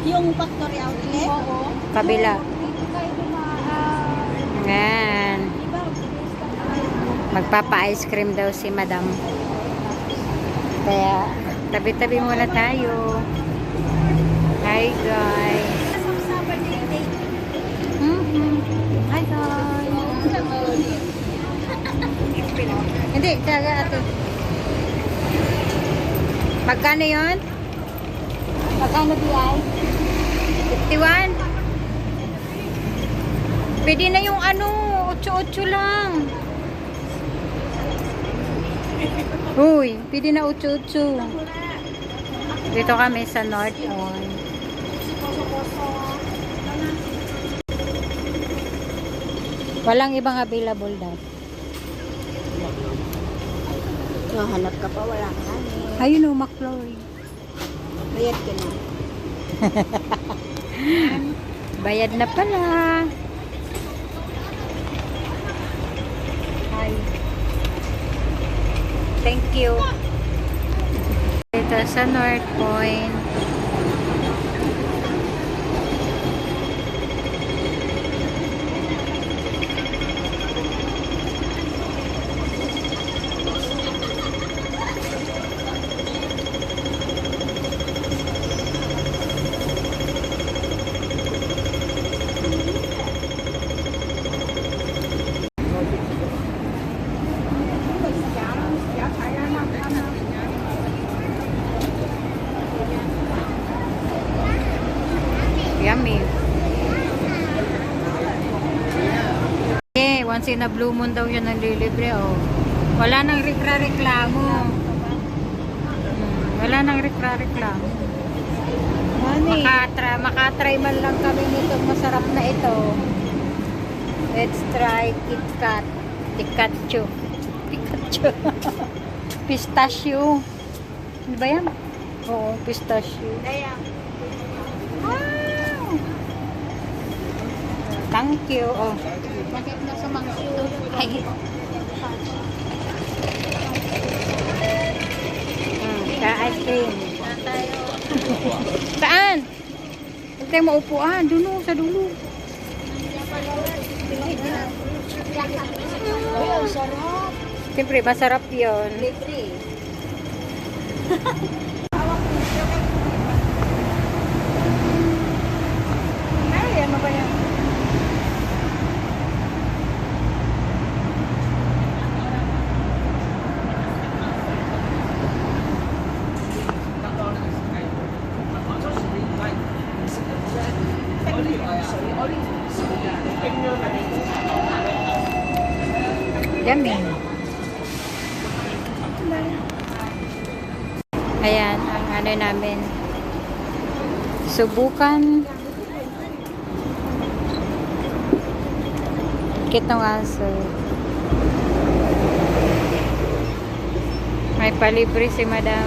Yung factory outlet? Oo. Kabila. Dito kayo dumaan. Ayan. Magpapa-ice cream daw si madam. Kaya, tabi-tabi muna tayo. Hi guys. Hi guys. Hindi, talaga ate. Magkano yun? Magkano biyay? 51? Pwede na yung ano, 8-8 lang. Uy, pwede na 8-8. Dito kami sa North Point. Walang ibang available daw. Hanap ka pa, wala ka na. Ayun o, McFlurry. Bayad ka na. Bayad na pala. Hi. Thank you. Dito sa North Point. Yummy. Eh, once in a blue moon daw yun ang lilibre, oh. Wala nang reklamo. Wala nang reklamo. Makatry man lang kami nito. Masarap na ito. Let's try KitKat. Pikachu. Pistachio. Ano ba yan? Oo, pistachio. Wow! Thank you. Oh. Bakit na sa mangso? Ay. Ka-ice cream. Saan? Huwag tayo maupuan. Dulo, sa dulo. Oh, sarap. Siyempre, masarap yun. Libre. Ay, ano ba yan? Yummy. Ayan, ang ano namin. Subukan. Kitong aso. May palibre si madam.